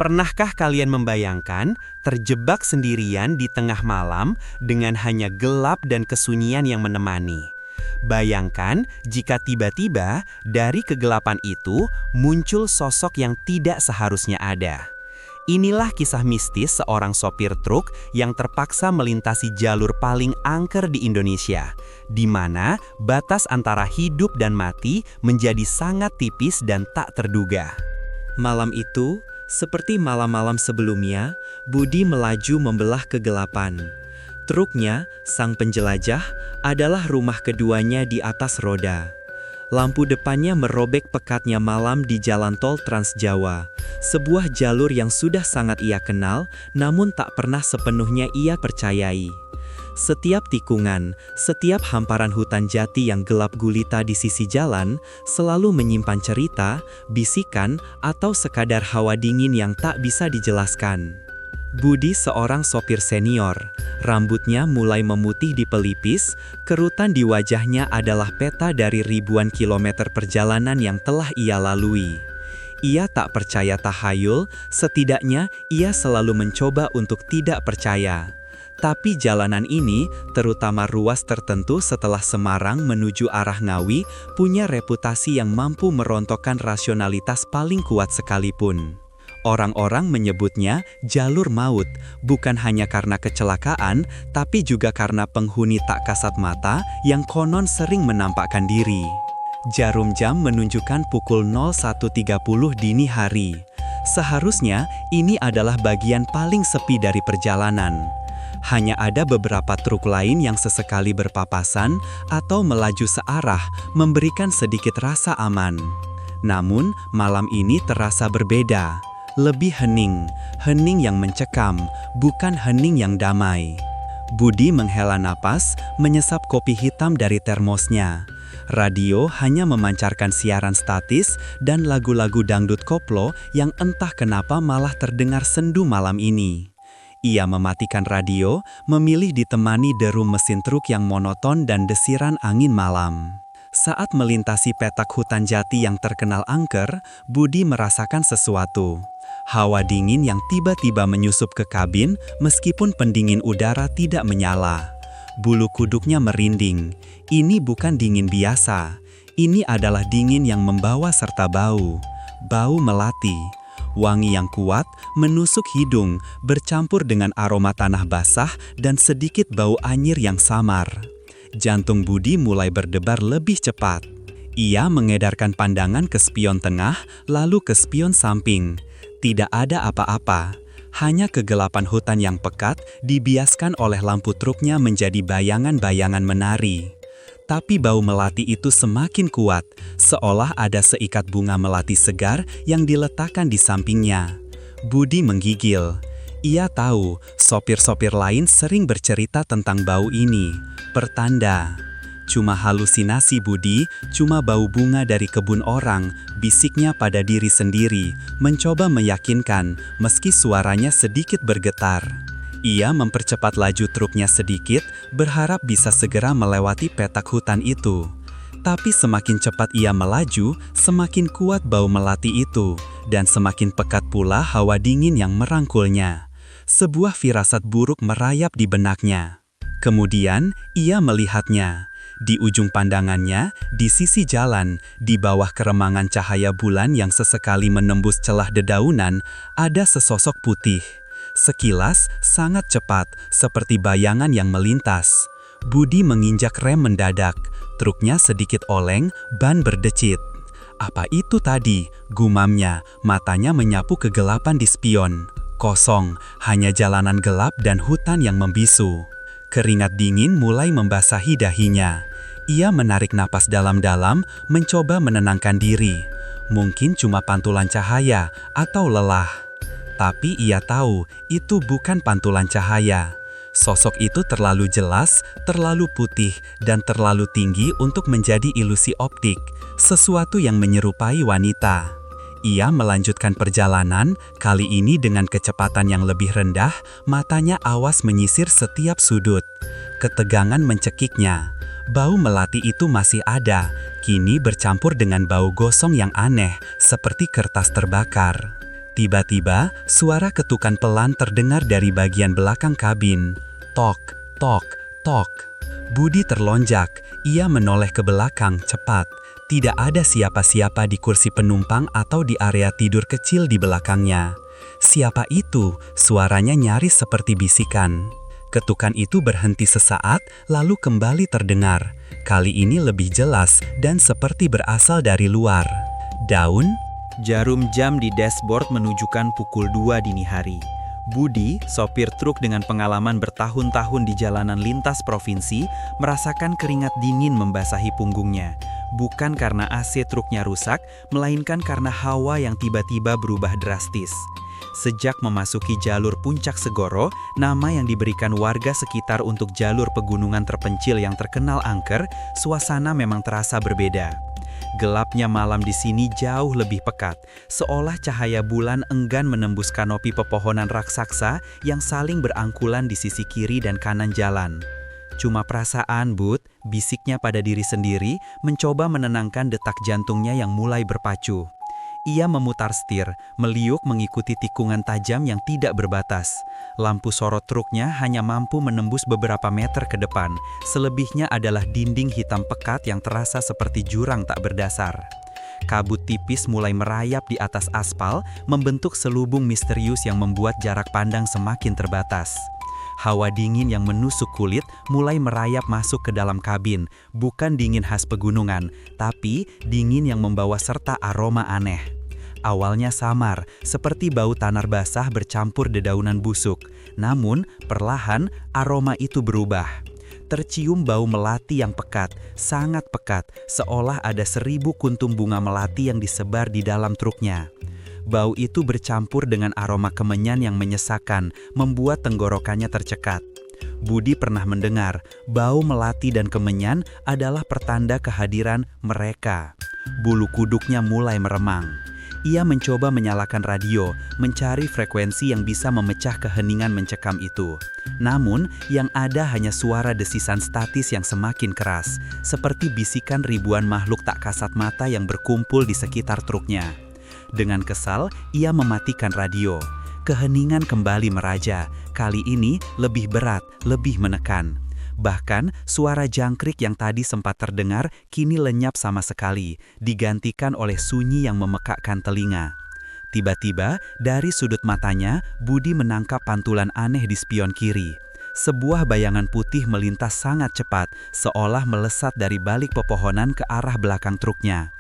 Pernahkah kalian membayangkan terjebak sendirian di tengah malam dengan hanya gelap dan kesunyian yang menemani? Bayangkan jika tiba-tiba dari kegelapan itu muncul sosok yang tidak seharusnya ada. Inilah kisah mistis seorang sopir truk yang terpaksa melintasi jalur paling angker di Indonesia, di mana batas antara hidup dan mati menjadi sangat tipis dan tak terduga. Malam itu, seperti malam-malam sebelumnya, Budi melaju membelah kegelapan. Truknya, sang penjelajah, adalah rumah keduanya di atas roda. Lampu depannya merobek pekatnya malam di jalan tol Trans Jawa, sebuah jalur yang sudah sangat ia kenal, namun tak pernah sepenuhnya ia percayai. Setiap tikungan, setiap hamparan hutan jati yang gelap gulita di sisi jalan, selalu menyimpan cerita, bisikan, atau sekadar hawa dingin yang tak bisa dijelaskan. Budi seorang sopir senior, rambutnya mulai memutih di pelipis, kerutan di wajahnya adalah peta dari ribuan kilometer perjalanan yang telah ia lalui. Ia tak percaya tahayul, setidaknya ia selalu mencoba untuk tidak percaya. Tapi jalanan ini, terutama ruas tertentu setelah Semarang menuju arah Ngawi, punya reputasi yang mampu merontokkan rasionalitas paling kuat sekalipun. Orang-orang menyebutnya jalur maut, bukan hanya karena kecelakaan, tapi juga karena penghuni tak kasat mata yang konon sering menampakkan diri. Jarum jam menunjukkan pukul 01.30 dini hari. Seharusnya ini adalah bagian paling sepi dari perjalanan. Hanya ada beberapa truk lain yang sesekali berpapasan atau melaju searah, memberikan sedikit rasa aman. Namun, malam ini terasa berbeda. Lebih hening, hening yang mencekam, bukan hening yang damai. Budi menghela napas, menyesap kopi hitam dari termosnya. Radio hanya memancarkan siaran statis dan lagu-lagu dangdut koplo yang entah kenapa malah terdengar sendu malam ini. Ia mematikan radio, memilih ditemani deru mesin truk yang monoton dan desiran angin malam. Saat melintasi petak hutan jati yang terkenal angker, Budi merasakan sesuatu. Hawa dingin yang tiba-tiba menyusup ke kabin meskipun pendingin udara tidak menyala. Bulu kuduknya merinding. Ini bukan dingin biasa. Ini adalah dingin yang membawa serta bau. Bau melati. Wangi yang kuat menusuk hidung, bercampur dengan aroma tanah basah dan sedikit bau anyir yang samar. Jantung Budi mulai berdebar lebih cepat. Ia mengedarkan pandangan ke spion tengah, lalu ke spion samping. Tidak ada apa-apa, hanya kegelapan hutan yang pekat dibiaskan oleh lampu truknya menjadi bayangan-bayangan menari. Tapi bau melati itu semakin kuat, seolah ada seikat bunga melati segar yang diletakkan di sampingnya. Budi menggigil. Ia tahu, sopir-sopir lain sering bercerita tentang bau ini. Pertanda. Cuma halusinasi Budi, cuma bau bunga dari kebun orang, bisiknya pada diri sendiri, mencoba meyakinkan, meski suaranya sedikit bergetar. Ia mempercepat laju truknya sedikit, berharap bisa segera melewati petak hutan itu. Tapi semakin cepat ia melaju, semakin kuat bau melati itu, dan semakin pekat pula hawa dingin yang merangkulnya. Sebuah firasat buruk merayap di benaknya. Kemudian, ia melihatnya. Di ujung pandangannya, di sisi jalan, di bawah keremangan cahaya bulan yang sesekali menembus celah dedaunan, ada sesosok putih. Sekilas, sangat cepat, seperti bayangan yang melintas. Budi menginjak rem mendadak, truknya sedikit oleng, ban berdecit. Apa itu tadi? Gumamnya, matanya menyapu kegelapan di spion. Kosong, hanya jalanan gelap dan hutan yang membisu. Keringat dingin mulai membasahi dahinya. Ia menarik napas dalam-dalam, mencoba menenangkan diri. Mungkin cuma pantulan cahaya atau lelah. Tapi ia tahu itu bukan pantulan cahaya. Sosok itu terlalu jelas, terlalu putih, dan terlalu tinggi untuk menjadi ilusi optik, sesuatu yang menyerupai wanita. Ia melanjutkan perjalanan, kali ini dengan kecepatan yang lebih rendah, matanya awas menyisir setiap sudut. Ketegangan mencekiknya. Bau melati itu masih ada, kini bercampur dengan bau gosong yang aneh, seperti kertas terbakar. Tiba-tiba, suara ketukan pelan terdengar dari bagian belakang kabin. Tok, tok, tok. Budi terlonjak, ia menoleh ke belakang cepat. Tidak ada siapa-siapa di kursi penumpang atau di area tidur kecil di belakangnya. Siapa itu? Suaranya nyaris seperti bisikan. Ketukan itu berhenti sesaat, lalu kembali terdengar. Kali ini lebih jelas dan seperti berasal dari luar. Daun? Jarum jam di dashboard menunjukkan pukul 2 dini hari. Budi, sopir truk dengan pengalaman bertahun-tahun di jalanan lintas provinsi, merasakan keringat dingin membasahi punggungnya. Bukan karena AC truknya rusak, melainkan karena hawa yang tiba-tiba berubah drastis. Sejak memasuki jalur Puncak Segoro, nama yang diberikan warga sekitar untuk jalur pegunungan terpencil yang terkenal angker, suasana memang terasa berbeda. Gelapnya malam di sini jauh lebih pekat, seolah cahaya bulan enggan menembus kanopi pepohonan raksasa yang saling berangkulan di sisi kiri dan kanan jalan. Cuma perasaan, Bud, bisiknya pada diri sendiri, mencoba menenangkan detak jantungnya yang mulai berpacu. Ia memutar setir, meliuk mengikuti tikungan tajam yang tidak berbatas. Lampu sorot truknya hanya mampu menembus beberapa meter ke depan. Selebihnya adalah dinding hitam pekat yang terasa seperti jurang tak berdasar. Kabut tipis mulai merayap di atas aspal, membentuk selubung misterius yang membuat jarak pandang semakin terbatas. Hawa dingin yang menusuk kulit mulai merayap masuk ke dalam kabin, bukan dingin khas pegunungan, tapi dingin yang membawa serta aroma aneh. Awalnya samar, seperti bau tanar basah bercampur dedaunan busuk. Namun, perlahan aroma itu berubah. Tercium bau melati yang pekat, sangat pekat, seolah ada 1000 kuntum bunga melati yang disebar di dalam truknya. Bau itu bercampur dengan aroma kemenyan yang menyesakan, membuat tenggorokannya tercekat. Budi pernah mendengar, bau melati dan kemenyan adalah pertanda kehadiran mereka. Bulu kuduknya mulai meremang. Ia mencoba menyalakan radio, mencari frekuensi yang bisa memecah keheningan mencekam itu. Namun, yang ada hanya suara desisan statis yang semakin keras, seperti bisikan ribuan makhluk tak kasat mata yang berkumpul di sekitar truknya. Dengan kesal, ia mematikan radio. Keheningan kembali meraja, kali ini lebih berat, lebih menekan. Bahkan, suara jangkrik yang tadi sempat terdengar kini lenyap sama sekali, digantikan oleh sunyi yang memekakkan telinga. Tiba-tiba, dari sudut matanya, Budi menangkap pantulan aneh di spion kiri. Sebuah bayangan putih melintas sangat cepat, seolah melesat dari balik pepohonan ke arah belakang truknya.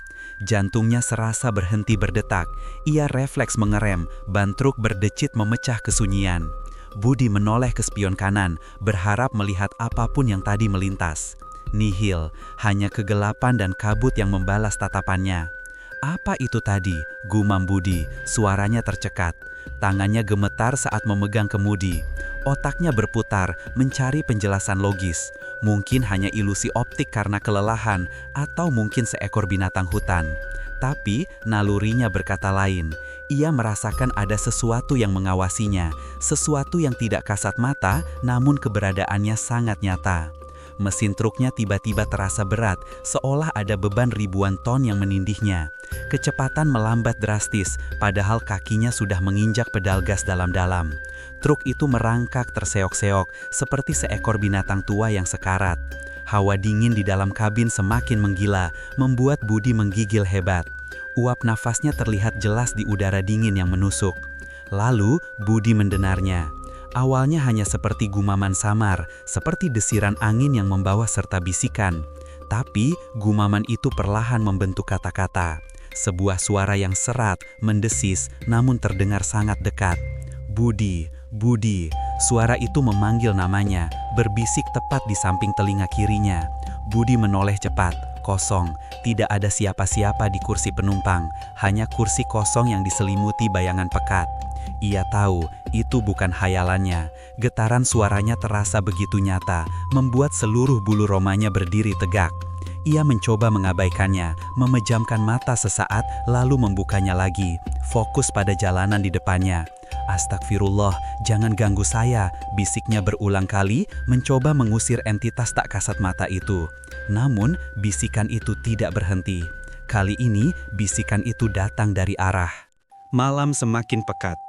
Jantungnya serasa berhenti berdetak. Ia refleks mengerem, ban truk berdecit memecah kesunyian. Budi menoleh ke spion kanan, berharap melihat apapun yang tadi melintas. Nihil, hanya kegelapan dan kabut yang membalas tatapannya. Apa itu tadi? Gumam Budi, suaranya tercekat. Tangannya gemetar saat memegang kemudi. Otaknya berputar, mencari penjelasan logis. Mungkin hanya ilusi optik karena kelelahan, atau mungkin seekor binatang hutan. Tapi, nalurinya berkata lain. Ia merasakan ada sesuatu yang mengawasinya, sesuatu yang tidak kasat mata, namun keberadaannya sangat nyata. Mesin truknya tiba-tiba terasa berat, seolah ada beban ribuan ton yang menindihnya. Kecepatan melambat drastis, padahal kakinya sudah menginjak pedal gas dalam-dalam. Truk itu merangkak terseok-seok, seperti seekor binatang tua yang sekarat. Hawa dingin di dalam kabin semakin menggila, membuat Budi menggigil hebat. Uap nafasnya terlihat jelas di udara dingin yang menusuk. Lalu, Budi mendenarnya. Awalnya hanya seperti gumaman samar, seperti desiran angin yang membawa serta bisikan. Tapi, gumaman itu perlahan membentuk kata-kata. Sebuah suara yang serat, mendesis, namun terdengar sangat dekat. Budi, Budi, suara itu memanggil namanya, berbisik tepat di samping telinga kirinya. Budi menoleh cepat, kosong, tidak ada siapa-siapa di kursi penumpang, hanya kursi kosong yang diselimuti bayangan pekat. Ia tahu, itu bukan hayalannya. Getaran suaranya terasa begitu nyata, membuat seluruh bulu romanya berdiri tegak. Ia mencoba mengabaikannya, memejamkan mata sesaat, lalu membukanya lagi, fokus pada jalanan di depannya. Astagfirullah, jangan ganggu saya, bisiknya berulang kali, mencoba mengusir entitas tak kasat mata itu. Namun, bisikan itu tidak berhenti. Kali ini, bisikan itu datang dari arah Malam semakin pekat.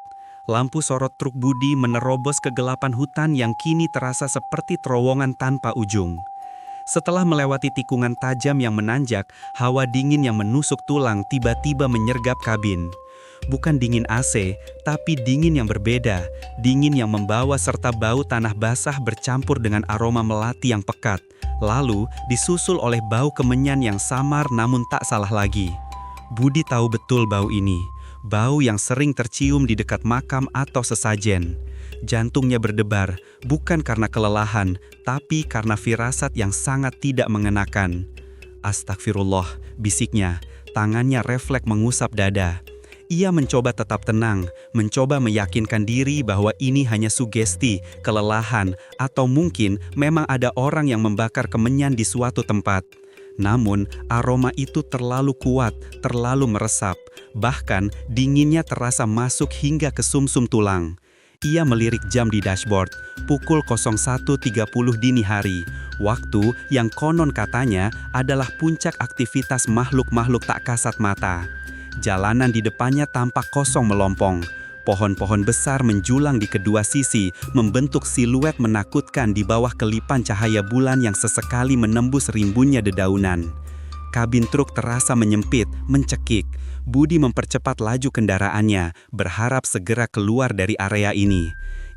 Lampu sorot truk Budi menerobos kegelapan hutan yang kini terasa seperti terowongan tanpa ujung. Setelah melewati tikungan tajam yang menanjak, hawa dingin yang menusuk tulang tiba-tiba menyergap kabin. Bukan dingin AC, tapi dingin yang berbeda, dingin yang membawa serta bau tanah basah bercampur dengan aroma melati yang pekat, lalu disusul oleh bau kemenyan yang samar namun tak salah lagi. Budi tahu betul bau ini, bau yang sering tercium di dekat makam atau sesajen. Jantungnya berdebar, bukan karena kelelahan, tapi karena firasat yang sangat tidak mengenakan. Astagfirullah, bisiknya, tangannya refleks mengusap dada. Ia mencoba tetap tenang, mencoba meyakinkan diri bahwa ini hanya sugesti, kelelahan, atau mungkin memang ada orang yang membakar kemenyan di suatu tempat. Namun, aroma itu terlalu kuat, terlalu meresap, bahkan dinginnya terasa masuk hingga ke sumsum tulang. Ia melirik jam di dashboard, pukul 01.30 dini hari, waktu yang konon katanya adalah puncak aktivitas makhluk-makhluk tak kasat mata. Jalanan di depannya tampak kosong melompong. Pohon-pohon besar menjulang di kedua sisi, membentuk siluet menakutkan di bawah kelipan cahaya bulan yang sesekali menembus rimbunnya dedaunan. Kabin truk terasa menyempit, mencekik. Budi mempercepat laju kendaraannya, berharap segera keluar dari area ini.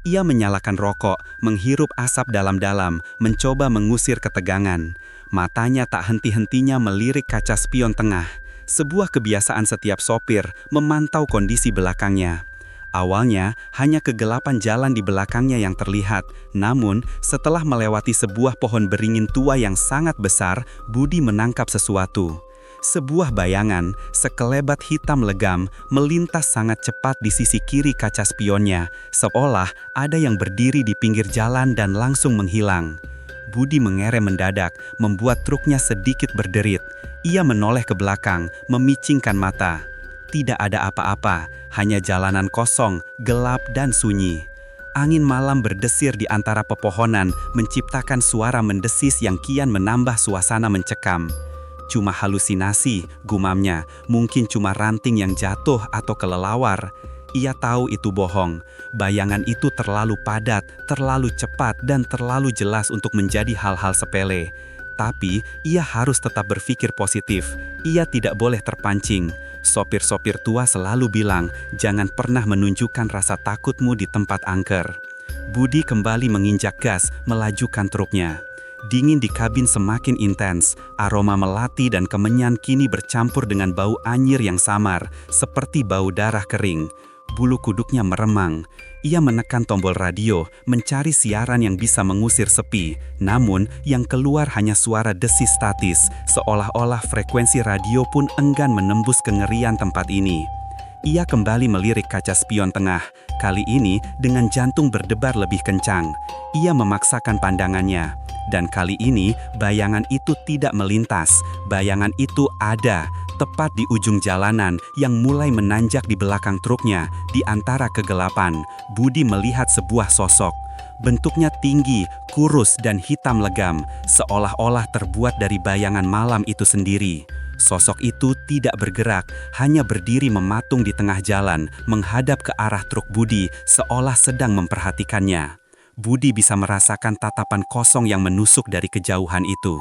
Ia menyalakan rokok, menghirup asap dalam-dalam, mencoba mengusir ketegangan. Matanya tak henti-hentinya melirik kaca spion tengah. Sebuah kebiasaan setiap sopir, memantau kondisi belakangnya. Awalnya, hanya kegelapan jalan di belakangnya yang terlihat. Namun, setelah melewati sebuah pohon beringin tua yang sangat besar, Budi menangkap sesuatu. Sebuah bayangan, sekelebat hitam legam, melintas sangat cepat di sisi kiri kaca spionnya, seolah ada yang berdiri di pinggir jalan dan langsung menghilang. Budi mengerem mendadak, membuat truknya sedikit berderit. Ia menoleh ke belakang, memicingkan mata. Tidak ada apa-apa, hanya jalanan kosong, gelap dan sunyi. Angin malam berdesir di antara pepohonan, menciptakan suara mendesis yang kian menambah suasana mencekam. Cuma halusinasi, gumamnya, mungkin cuma ranting yang jatuh atau kelelawar. Ia tahu itu bohong. Bayangan itu terlalu padat, terlalu cepat, dan terlalu jelas untuk menjadi hal-hal sepele. Tapi, ia harus tetap berpikir positif. Ia tidak boleh terpancing. Sopir-sopir tua selalu bilang, jangan pernah menunjukkan rasa takutmu di tempat angker. Budi kembali menginjak gas, melajukan truknya. Dingin di kabin semakin intens, aroma melati dan kemenyan kini bercampur dengan bau anyir yang samar, seperti bau darah kering. Bulu kuduknya meremang. Ia menekan tombol radio, mencari siaran yang bisa mengusir sepi. Namun, yang keluar hanya suara desis statis, seolah-olah frekuensi radio pun enggan menembus kengerian tempat ini. Ia kembali melirik kaca spion tengah, kali ini dengan jantung berdebar lebih kencang. Ia memaksakan pandangannya. Dan kali ini, bayangan itu tidak melintas. Bayangan itu ada, tepat di ujung jalanan yang mulai menanjak di belakang truknya. Di antara kegelapan, Budi melihat sebuah sosok. Bentuknya tinggi, kurus dan hitam legam, seolah-olah terbuat dari bayangan malam itu sendiri. Sosok itu tidak bergerak, hanya berdiri mematung di tengah jalan, menghadap ke arah truk Budi, seolah sedang memperhatikannya. Budi bisa merasakan tatapan kosong yang menusuk dari kejauhan itu.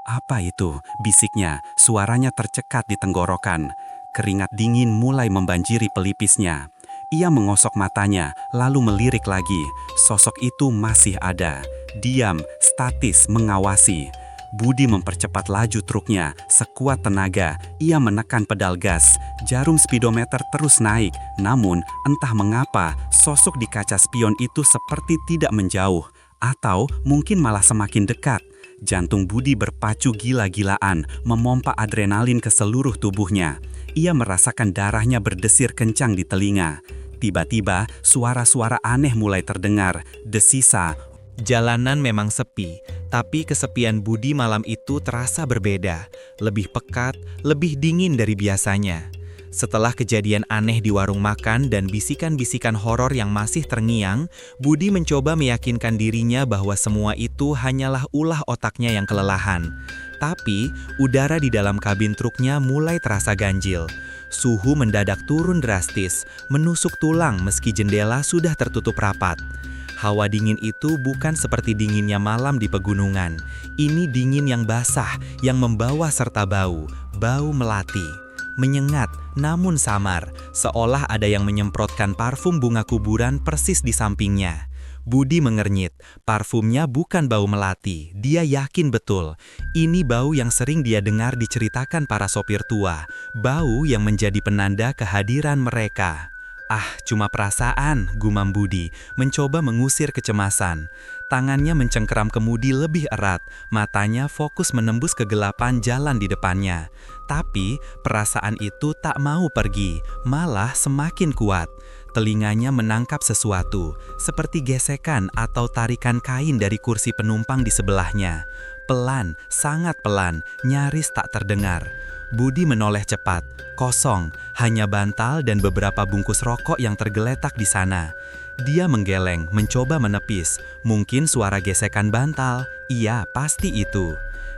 Apa itu? Bisiknya, suaranya tercekat di tenggorokan. Keringat dingin mulai membanjiri pelipisnya. Ia mengosok matanya, lalu melirik lagi. Sosok itu masih ada. Diam, statis, mengawasi. Budi mempercepat laju truknya, sekuat tenaga. Ia menekan pedal gas. Jarum speedometer terus naik. Namun, entah mengapa, sosok di kaca spion itu seperti tidak menjauh. Atau mungkin malah semakin dekat. Jantung Budi berpacu gila-gilaan, memompa adrenalin ke seluruh tubuhnya. Ia merasakan darahnya berdesir kencang di telinga. Tiba-tiba, suara-suara aneh mulai terdengar. Desisa. Jalanan memang sepi, tapi kesepian Budi malam itu terasa berbeda, lebih pekat, lebih dingin dari biasanya. Setelah kejadian aneh di warung makan dan bisikan-bisikan horor yang masih terngiang, Budi mencoba meyakinkan dirinya bahwa semua itu hanyalah ulah otaknya yang kelelahan. Tapi, udara di dalam kabin truknya mulai terasa ganjil. Suhu mendadak turun drastis, menusuk tulang meski jendela sudah tertutup rapat. Hawa dingin itu bukan seperti dinginnya malam di pegunungan. Ini dingin yang basah, yang membawa serta bau melati. Menyengat, namun samar, seolah ada yang menyemprotkan parfum bunga kuburan persis di sampingnya. Budi mengernyit, parfumnya bukan bau melati, dia yakin betul. Ini bau yang sering dia dengar diceritakan para sopir tua, bau yang menjadi penanda kehadiran mereka. Ah, cuma perasaan, gumam Budi, mencoba mengusir kecemasan. Tangannya mencengkeram kemudi lebih erat, matanya fokus menembus kegelapan jalan di depannya. Tapi, perasaan itu tak mau pergi, malah semakin kuat. Telinganya menangkap sesuatu, seperti gesekan atau tarikan kain dari kursi penumpang di sebelahnya. Pelan, sangat pelan, nyaris tak terdengar. Budi menoleh cepat, kosong, hanya bantal dan beberapa bungkus rokok yang tergeletak di sana. Dia menggeleng, mencoba menepis, mungkin suara gesekan bantal, iya pasti itu.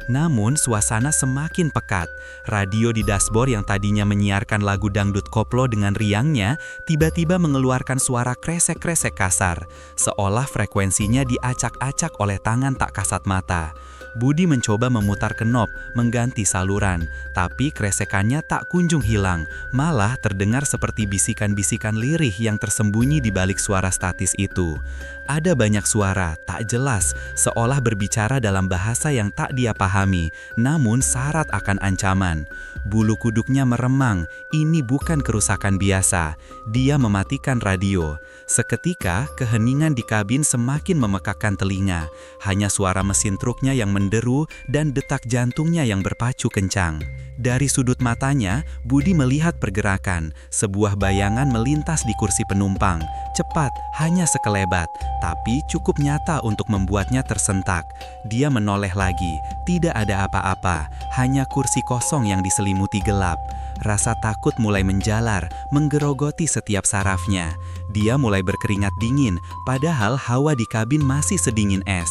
Namun suasana semakin pekat. Radio di dashboard yang tadinya menyiarkan lagu dangdut koplo dengan riangnya, tiba-tiba mengeluarkan suara kresek-kresek kasar, seolah frekuensinya diacak-acak oleh tangan tak kasat mata. Budi mencoba memutar knop, mengganti saluran, tapi kresekannya tak kunjung hilang, malah terdengar seperti bisikan-bisikan lirih yang tersembunyi di balik suara statis itu. Ada banyak suara, tak jelas, seolah berbicara dalam bahasa yang tak dia pahami, namun syarat akan ancaman. Bulu kuduknya meremang, ini bukan kerusakan biasa. Dia mematikan radio. Seketika, keheningan di kabin semakin memekakkan telinga. Hanya suara mesin truknya yang menderu dan detak jantungnya yang berpacu kencang. Dari sudut matanya, Budi melihat pergerakan. Sebuah bayangan melintas di kursi penumpang. Cepat, hanya sekelebat, tapi cukup nyata untuk membuatnya tersentak. Dia menoleh lagi. Tidak ada apa-apa, hanya kursi kosong yang diselimuti gelap. Rasa takut mulai menjalar, menggerogoti setiap sarafnya. Dia mulai berkeringat dingin, padahal hawa di kabin masih sedingin es.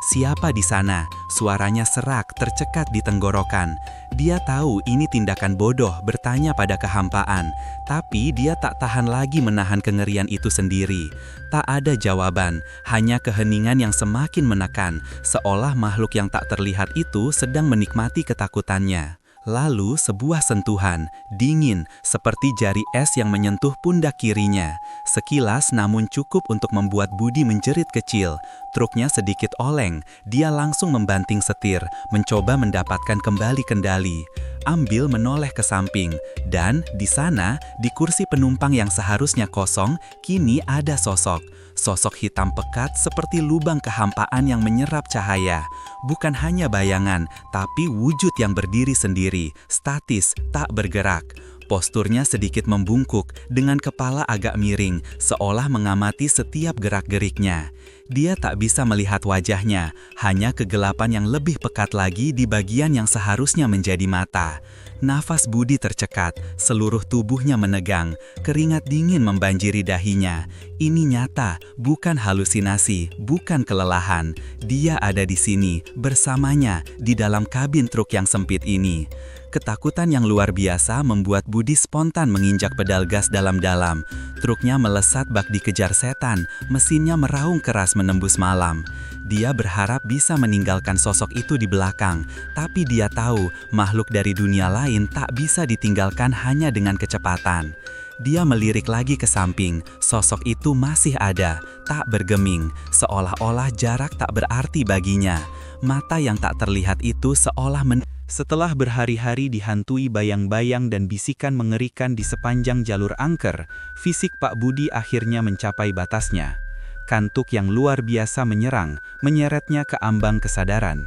Siapa di sana? Suaranya serak, tercekat di tenggorokan. Dia tahu ini tindakan bodoh, bertanya pada kehampaan. Tapi dia tak tahan lagi menahan kengerian itu sendiri. Tak ada jawaban, hanya keheningan yang semakin menekan, seolah makhluk yang tak terlihat itu sedang menikmati ketakutannya. Lalu sebuah sentuhan, dingin, seperti jari es yang menyentuh pundak kirinya. Sekilas namun cukup untuk membuat Budi menjerit kecil. Truknya sedikit oleng, dia langsung membanting setir, mencoba mendapatkan kembali kendali. Ambil menoleh ke samping, dan di sana, di kursi penumpang yang seharusnya kosong, kini ada sosok. Sosok hitam pekat seperti lubang kehampaan yang menyerap cahaya. Bukan hanya bayangan, tapi wujud yang berdiri sendiri, statis, tak bergerak. Posturnya sedikit membungkuk, dengan kepala agak miring, seolah mengamati setiap gerak-geriknya. Dia tak bisa melihat wajahnya, hanya kegelapan yang lebih pekat lagi di bagian yang seharusnya menjadi mata. Nafas Budi tercekat, seluruh tubuhnya menegang, keringat dingin membanjiri dahinya. Ini nyata, bukan halusinasi, bukan kelelahan. Dia ada di sini, bersamanya, di dalam kabin truk yang sempit ini. Ketakutan yang luar biasa membuat Budi spontan menginjak pedal gas dalam-dalam. Truknya melesat bak dikejar setan, mesinnya meraung keras menembus malam. Dia berharap bisa meninggalkan sosok itu di belakang, tapi dia tahu makhluk dari dunia lain tak bisa ditinggalkan hanya dengan kecepatan. Dia melirik lagi ke samping, sosok itu masih ada, tak bergeming, seolah-olah jarak tak berarti baginya. Mata yang tak terlihat itu seolah Setelah berhari-hari dihantui bayang-bayang dan bisikan mengerikan di sepanjang jalur angker, fisik Pak Budi akhirnya mencapai batasnya. Kantuk yang luar biasa menyerang, menyeretnya ke ambang kesadaran.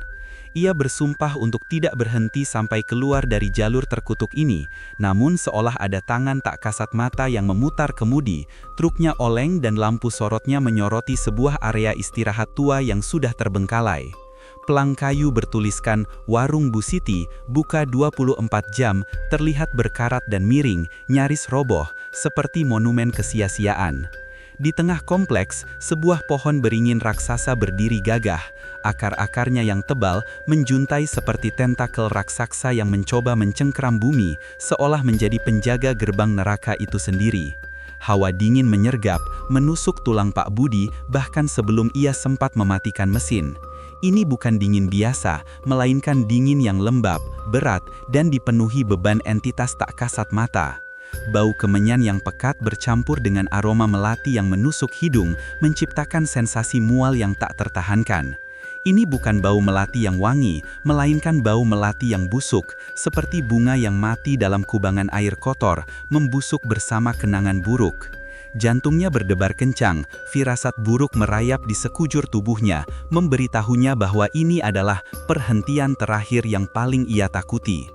Ia bersumpah untuk tidak berhenti sampai keluar dari jalur terkutuk ini, namun seolah ada tangan tak kasat mata yang memutar kemudi, truknya oleng dan lampu sorotnya menyoroti sebuah area istirahat tua yang sudah terbengkalai. Pelang kayu bertuliskan Warung Bu Siti, buka 24 jam, terlihat berkarat dan miring, nyaris roboh, seperti monumen kesia-siaan. Di tengah kompleks, sebuah pohon beringin raksasa berdiri gagah. Akar-akarnya yang tebal menjuntai seperti tentakel raksasa yang mencoba mencengkeram bumi, seolah menjadi penjaga gerbang neraka itu sendiri. Hawa dingin menyergap, menusuk tulang Pak Budi bahkan sebelum ia sempat mematikan mesin. Ini bukan dingin biasa, melainkan dingin yang lembab, berat, dan dipenuhi beban entitas tak kasat mata. Bau kemenyan yang pekat bercampur dengan aroma melati yang menusuk hidung, menciptakan sensasi mual yang tak tertahankan. Ini bukan bau melati yang wangi, melainkan bau melati yang busuk, seperti bunga yang mati dalam kubangan air kotor, membusuk bersama kenangan buruk. Jantungnya berdebar kencang, firasat buruk merayap di sekujur tubuhnya, memberitahunya bahwa ini adalah perhentian terakhir yang paling ia takuti.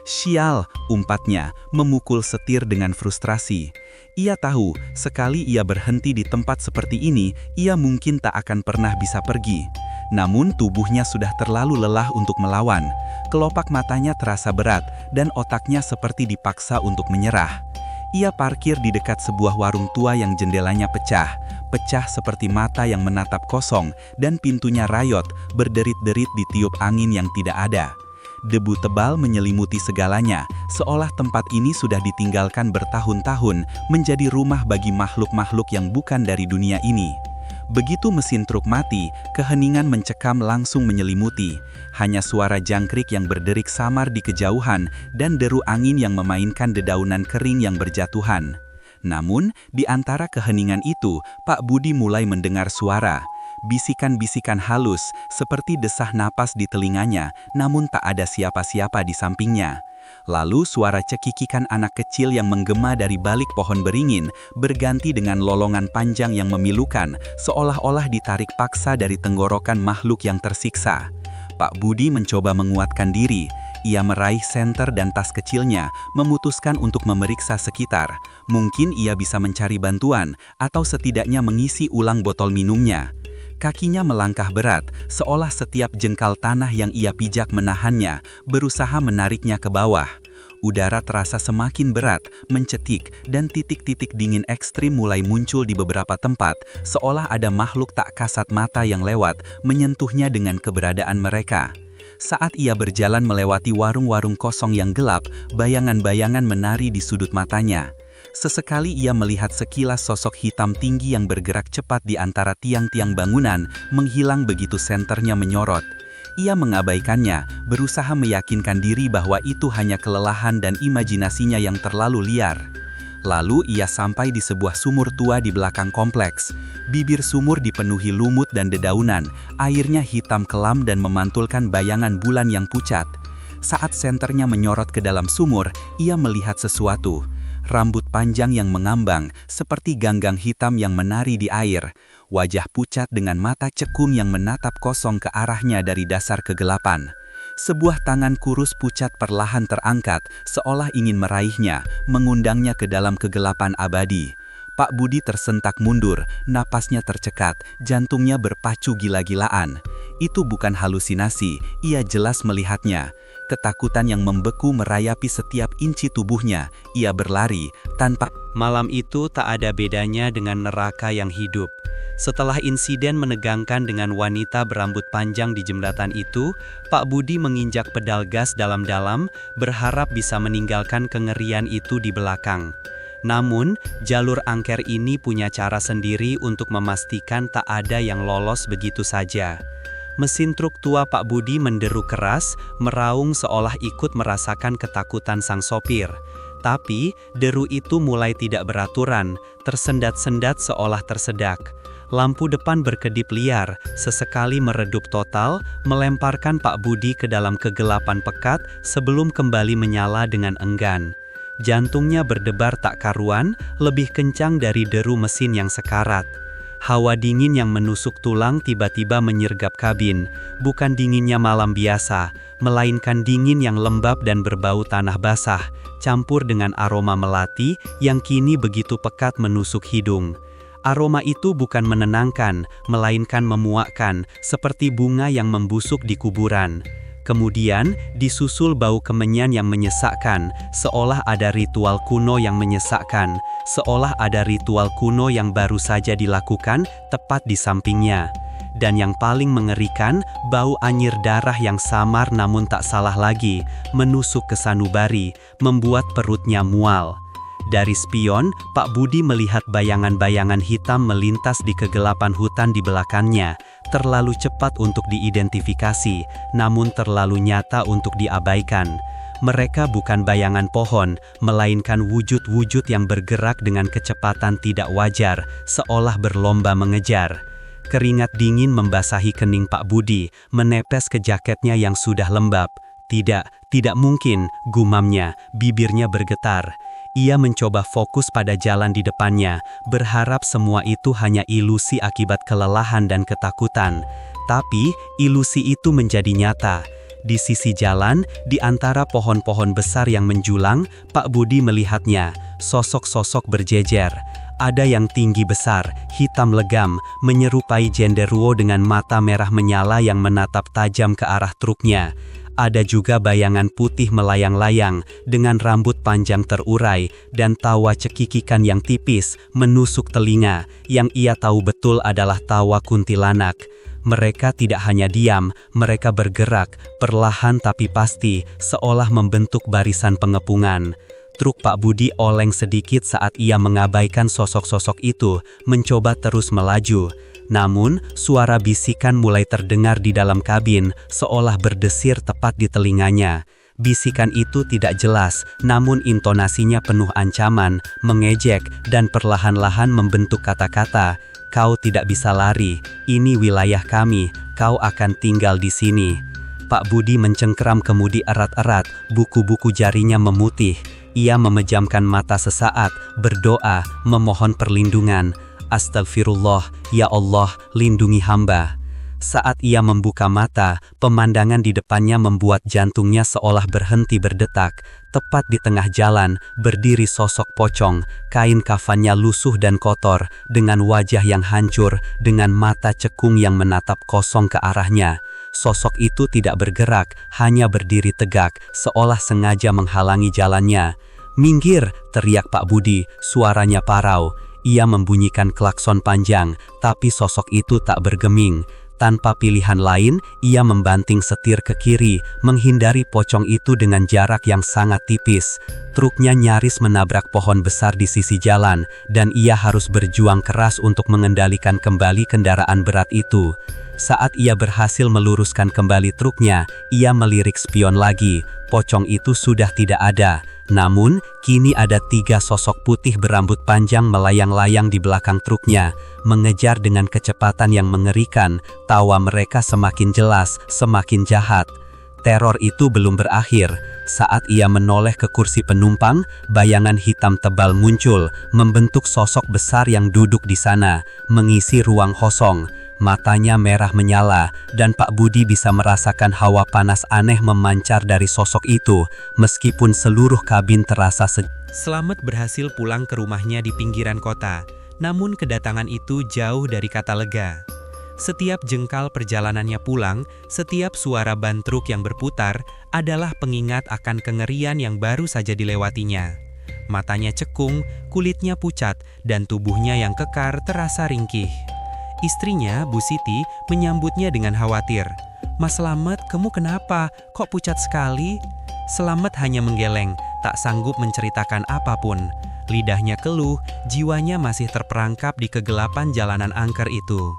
"Sial," umpatnya, memukul setir dengan frustrasi. Ia tahu, sekali ia berhenti di tempat seperti ini, ia mungkin tak akan pernah bisa pergi. Namun tubuhnya sudah terlalu lelah untuk melawan. Kelopak matanya terasa berat, dan otaknya seperti dipaksa untuk menyerah. Ia parkir di dekat sebuah warung tua yang jendelanya pecah seperti mata yang menatap kosong, dan pintunya rayot, berderit-derit ditiup angin yang tidak ada. Debu tebal menyelimuti segalanya, seolah tempat ini sudah ditinggalkan bertahun-tahun, menjadi rumah bagi makhluk-makhluk yang bukan dari dunia ini. Begitu mesin truk mati, keheningan mencekam langsung menyelimuti. Hanya suara jangkrik yang berderik samar di kejauhan, dan deru angin yang memainkan dedaunan kering yang berjatuhan. Namun, di antara keheningan itu, Pak Budi mulai mendengar suara. Bisikan-bisikan halus, seperti desah napas di telinganya, namun tak ada siapa-siapa di sampingnya. Lalu suara cekikikan anak kecil yang menggema dari balik pohon beringin, berganti dengan lolongan panjang yang memilukan, seolah-olah ditarik paksa dari tenggorokan makhluk yang tersiksa. Pak Budi mencoba menguatkan diri. Ia meraih senter dan tas kecilnya, memutuskan untuk memeriksa sekitar. Mungkin ia bisa mencari bantuan, atau setidaknya mengisi ulang botol minumnya. Kakinya melangkah berat, seolah setiap jengkal tanah yang ia pijak menahannya, berusaha menariknya ke bawah. Udara terasa semakin berat, mencetik, dan titik-titik dingin ekstrim mulai muncul di beberapa tempat, seolah ada makhluk tak kasat mata yang lewat, menyentuhnya dengan keberadaan mereka. Saat ia berjalan melewati warung-warung kosong yang gelap, bayangan-bayangan menari di sudut matanya. Sesekali ia melihat sekilas sosok hitam tinggi yang bergerak cepat di antara tiang-tiang bangunan, menghilang begitu senternya menyorot. Ia mengabaikannya, berusaha meyakinkan diri bahwa itu hanya kelelahan dan imajinasinya yang terlalu liar. Lalu ia sampai di sebuah sumur tua di belakang kompleks. Bibir sumur dipenuhi lumut dan dedaunan, airnya hitam kelam dan memantulkan bayangan bulan yang pucat. Saat senternya menyorot ke dalam sumur, ia melihat sesuatu. Rambut panjang yang mengambang, seperti ganggang hitam yang menari di air. Wajah pucat dengan mata cekung yang menatap kosong ke arahnya dari dasar kegelapan. Sebuah tangan kurus pucat perlahan terangkat, seolah ingin meraihnya, mengundangnya ke dalam kegelapan abadi. Pak Budi tersentak mundur, napasnya tercekat, jantungnya berpacu gila-gilaan. Itu bukan halusinasi, ia jelas melihatnya. Ketakutan yang membeku merayapi setiap inci tubuhnya. Ia berlari, tanpa... Malam itu tak ada bedanya dengan neraka yang hidup. Setelah insiden menegangkan dengan wanita berambut panjang di jembatan itu, Pak Budi menginjak pedal gas dalam-dalam, berharap bisa meninggalkan kengerian itu di belakang. Namun, jalur angker ini punya cara sendiri untuk memastikan tak ada yang lolos begitu saja. Mesin truk tua Pak Budi menderu keras, meraung seolah ikut merasakan ketakutan sang sopir. Tapi, deru itu mulai tidak beraturan, tersendat-sendat seolah tersedak. Lampu depan berkedip liar, sesekali meredup total, melemparkan Pak Budi ke dalam kegelapan pekat sebelum kembali menyala dengan enggan. Jantungnya berdebar tak karuan, lebih kencang dari deru mesin yang sekarat. Hawa dingin yang menusuk tulang tiba-tiba menyergap kabin. Bukan dinginnya malam biasa, melainkan dingin yang lembab dan berbau tanah basah, campur dengan aroma melati yang kini begitu pekat menusuk hidung. Aroma itu bukan menenangkan, melainkan memuakkan, seperti bunga yang membusuk di kuburan. Kemudian, disusul bau kemenyan yang menyesakkan, seolah ada ritual kuno yang menyesakkan, seolah ada ritual kuno yang baru saja dilakukan tepat di sampingnya. Dan yang paling mengerikan, bau anyir darah yang samar namun tak salah lagi, menusuk ke sanubari, membuat perutnya mual. Dari spion, Pak Budi melihat bayangan-bayangan hitam melintas di kegelapan hutan di belakangnya, terlalu cepat untuk diidentifikasi, namun terlalu nyata untuk diabaikan. Mereka bukan bayangan pohon, melainkan wujud-wujud yang bergerak dengan kecepatan tidak wajar, seolah berlomba mengejar. Keringat dingin membasahi kening Pak Budi, menepes ke jaketnya yang sudah lembab. Tidak mungkin, gumamnya, bibirnya bergetar. Ia mencoba fokus pada jalan di depannya, berharap semua itu hanya ilusi akibat kelelahan dan ketakutan. Tapi, ilusi itu menjadi nyata. Di sisi jalan, di antara pohon-pohon besar yang menjulang, Pak Budi melihatnya, sosok-sosok berjejer. Ada yang tinggi besar, hitam legam, menyerupai genderuwo dengan mata merah menyala yang menatap tajam ke arah truknya. Ada juga bayangan putih melayang-layang, dengan rambut panjang terurai, dan tawa cekikikan yang tipis, menusuk telinga, yang ia tahu betul adalah tawa kuntilanak. Mereka tidak hanya diam, mereka bergerak, perlahan tapi pasti, seolah membentuk barisan pengepungan. Truk Pak Budi oleng sedikit saat ia mengabaikan sosok-sosok itu, mencoba terus melaju. Namun, suara bisikan mulai terdengar di dalam kabin, seolah berdesir tepat di telinganya. Bisikan itu tidak jelas, namun intonasinya penuh ancaman, mengejek, dan perlahan-lahan membentuk kata-kata. Kau tidak bisa lari, ini wilayah kami, kau akan tinggal di sini. Pak Budi mencengkeram kemudi erat-erat, buku-buku jarinya memutih. Ia memejamkan mata sesaat, berdoa, memohon perlindungan. Astagfirullah, ya Allah, lindungi hamba. Saat ia membuka mata, pemandangan di depannya membuat jantungnya seolah berhenti berdetak. Tepat di tengah jalan, berdiri sosok pocong, kain kafannya lusuh dan kotor, dengan wajah yang hancur, dengan mata cekung yang menatap kosong ke arahnya. Sosok itu tidak bergerak, hanya berdiri tegak, seolah sengaja menghalangi jalannya. "Minggir!" teriak Pak Budi, suaranya parau. Ia membunyikan klakson panjang, tapi sosok itu tak bergeming. Tanpa pilihan lain, ia membanting setir ke kiri, menghindari pocong itu dengan jarak yang sangat tipis. Truknya nyaris menabrak pohon besar di sisi jalan, dan ia harus berjuang keras untuk mengendalikan kembali kendaraan berat itu. Saat ia berhasil meluruskan kembali truknya, ia melirik spion lagi. Pocong itu sudah tidak ada. Namun, kini ada 3 sosok putih berambut panjang melayang-layang di belakang truknya, mengejar dengan kecepatan yang mengerikan. Tawa mereka semakin jelas, semakin jahat. Teror itu belum berakhir. Saat ia menoleh ke kursi penumpang, bayangan hitam tebal muncul, membentuk sosok besar yang duduk di sana, mengisi ruang kosong. Matanya merah menyala, dan Pak Budi bisa merasakan hawa panas aneh memancar dari sosok itu, meskipun seluruh kabin terasa sejuk. Slamet berhasil pulang ke rumahnya di pinggiran kota, namun kedatangan itu jauh dari kata lega. Setiap jengkal perjalanannya pulang, setiap suara ban truk yang berputar, adalah pengingat akan kengerian yang baru saja dilewatinya. Matanya cekung, kulitnya pucat, dan tubuhnya yang kekar terasa ringkih. Istrinya, Bu Siti, menyambutnya dengan khawatir. "Mas Slamet, kamu kenapa? Kok pucat sekali?" Slamet hanya menggeleng, tak sanggup menceritakan apapun. Lidahnya keluh, jiwanya masih terperangkap di kegelapan jalanan angker itu.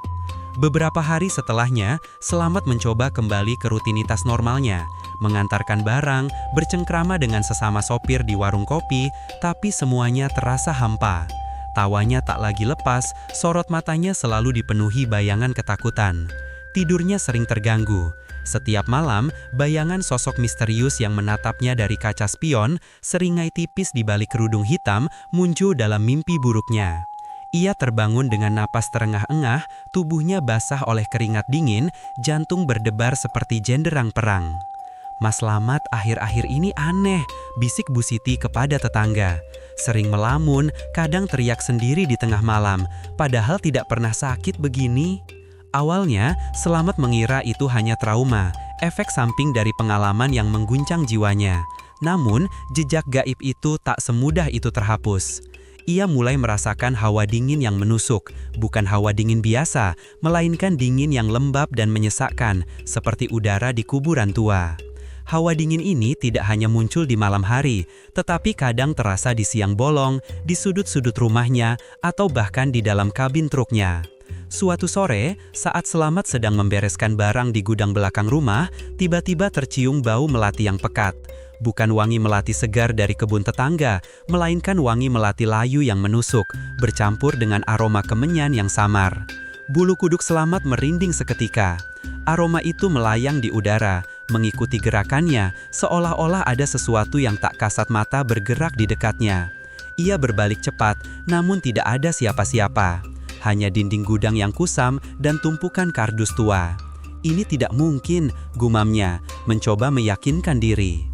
Beberapa hari setelahnya, Slamet mencoba kembali ke rutinitas normalnya, mengantarkan barang, bercengkrama dengan sesama sopir di warung kopi, tapi semuanya terasa hampa. Tawanya tak lagi lepas, sorot matanya selalu dipenuhi bayangan ketakutan. Tidurnya sering terganggu. Setiap malam, bayangan sosok misterius yang menatapnya dari kaca spion, seringai tipis di balik kerudung hitam, muncul dalam mimpi buruknya. Ia terbangun dengan napas terengah-engah, tubuhnya basah oleh keringat dingin, jantung berdebar seperti genderang perang. "Mas Slamet akhir-akhir ini aneh," bisik Bu Siti kepada tetangga. Sering melamun, kadang teriak sendiri di tengah malam, padahal tidak pernah sakit begini. Awalnya, Slamet mengira itu hanya trauma. efek samping dari pengalaman yang mengguncang jiwanya. Namun, jejak gaib itu tak semudah itu terhapus. Ia mulai merasakan hawa dingin yang menusuk, bukan hawa dingin biasa, melainkan dingin yang lembab dan menyesakkan, seperti udara di kuburan tua. Hawa dingin ini tidak hanya muncul di malam hari, tetapi kadang terasa di siang bolong, di sudut-sudut rumahnya, atau bahkan di dalam kabin truknya. Suatu sore, saat Selamat sedang membereskan barang di gudang belakang rumah, tiba-tiba tercium bau melati yang pekat. Bukan wangi melati segar dari kebun tetangga, melainkan wangi melati layu yang menusuk, bercampur dengan aroma kemenyan yang samar. Bulu kuduk Selamat merinding seketika. Aroma itu melayang di udara, mengikuti gerakannya, seolah-olah ada sesuatu yang tak kasat mata bergerak di dekatnya. Ia berbalik cepat, namun tidak ada siapa-siapa. Hanya dinding gudang yang kusam dan tumpukan kardus tua. Ini tidak mungkin, gumamnya, mencoba meyakinkan diri.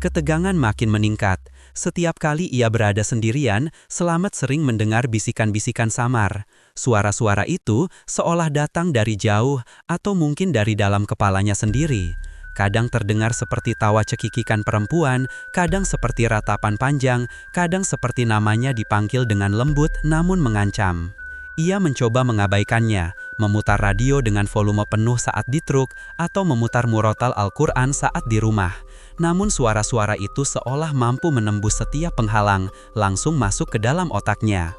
Ketegangan makin meningkat. Setiap kali ia berada sendirian, Selamat sering mendengar bisikan-bisikan samar. Suara-suara itu seolah datang dari jauh atau mungkin dari dalam kepalanya sendiri. Kadang terdengar seperti tawa cekikikan perempuan, kadang seperti ratapan panjang, kadang seperti namanya dipanggil dengan lembut namun mengancam. Ia mencoba mengabaikannya, memutar radio dengan volume penuh saat di truk, atau memutar murotal Al-Quran saat di rumah. Namun suara-suara itu seolah mampu menembus setiap penghalang, langsung masuk ke dalam otaknya.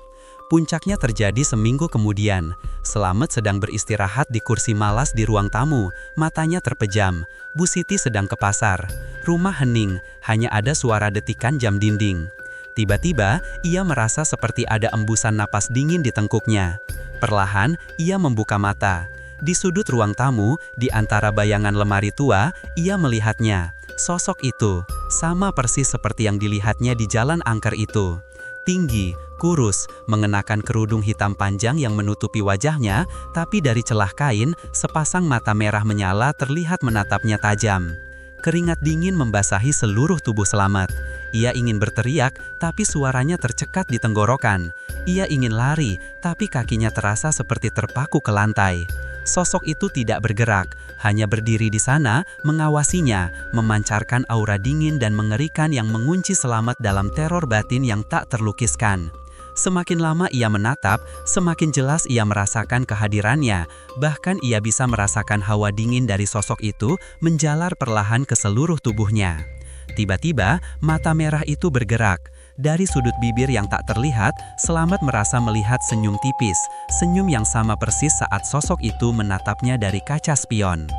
Puncaknya terjadi seminggu kemudian. Selamat sedang beristirahat di kursi malas di ruang tamu, matanya terpejam. Bu Siti sedang ke pasar. Rumah hening, hanya ada suara detikan jam dinding. Tiba-tiba, ia merasa seperti ada embusan napas dingin di tengkuknya. Perlahan, ia membuka mata. Di sudut ruang tamu, di antara bayangan lemari tua, ia melihatnya. Sosok itu, sama persis seperti yang dilihatnya di jalan angker itu. Tinggi, kurus, mengenakan kerudung hitam panjang yang menutupi wajahnya, tapi dari celah kain, sepasang mata merah menyala terlihat menatapnya tajam. Keringat dingin membasahi seluruh tubuh Selamat. Ia ingin berteriak, tapi suaranya tercekat di tenggorokan. Ia ingin lari, tapi kakinya terasa seperti terpaku ke lantai. Sosok itu tidak bergerak, hanya berdiri di sana, mengawasinya, memancarkan aura dingin dan mengerikan yang mengunci Selamat dalam teror batin yang tak terlukiskan. Semakin lama ia menatap, semakin jelas ia merasakan kehadirannya. Bahkan ia bisa merasakan hawa dingin dari sosok itu menjalar perlahan ke seluruh tubuhnya. Tiba-tiba, mata merah itu bergerak. Dari sudut bibir yang tak terlihat, Selamat merasa melihat senyum tipis, senyum yang sama persis saat sosok itu menatapnya dari kaca spion.